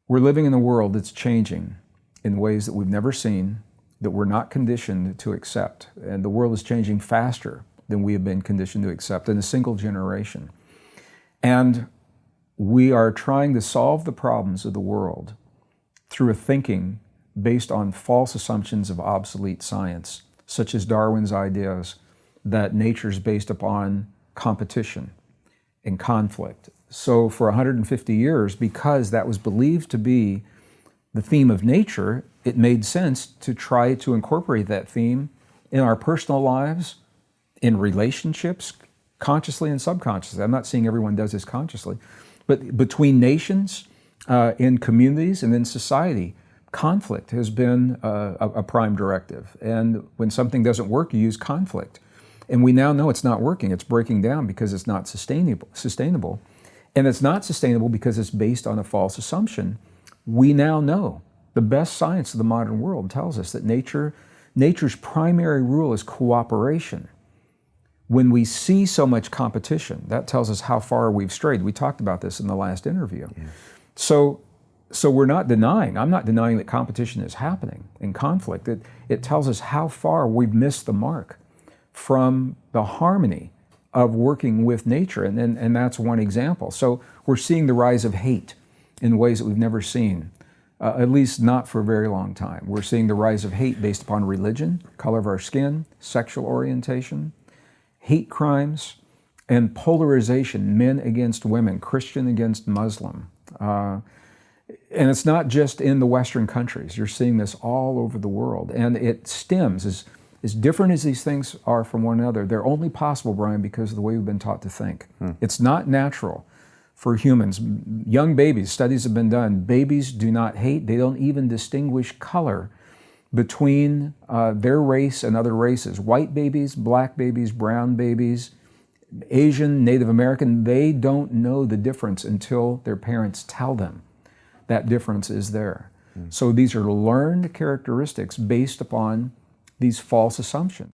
We're living in a world that's changing in ways that we've never seen, that we're not conditioned to accept. And the world is changing faster than we have been conditioned to accept in a single generation. And we are trying to solve the problems of the world through a thinking based on false assumptions of obsolete science, such as Darwin's ideas that nature is based upon competition and conflict. So for 150 years, because that was believed to be the theme of nature, it made sense to try to incorporate that theme in our personal lives, in relationships, consciously and subconsciously. I'm not saying everyone does this consciously, but between nations, in communities, and in society, conflict has been a prime directive. And when something doesn't work, you use conflict. And we now know it's not working. It's breaking down because it's not sustainable. And it's not sustainable because it's based on a false assumption. We now know, the best science of the modern world tells us that nature's primary rule is cooperation. When we see so much competition, that tells us how far we've strayed. We talked about this in the last interview. Yeah. So we're not denying, I'm not denying that competition is happening in conflict. It tells us how far we've missed the mark from the harmony of working with nature, and that's one example. So we're seeing the rise of hate in ways that we've never seen, at least not for a very long time. We're seeing the rise of hate based upon religion, color of our skin, sexual orientation, hate crimes, and polarization, men against women, Christian against Muslim. And it's not just in the Western countries. You're seeing this all over the world. And it stems, as different as these things are from one another, they're only possible, Brian, because of the way we've been taught to think. It's not natural for humans. Young babies, studies have been done, babies do not hate. They don't even distinguish color between their race and other races. White babies, black babies, brown babies, Asian, Native American, they don't know the difference until their parents tell them that difference is there. So these are learned characteristics based upon these false assumptions.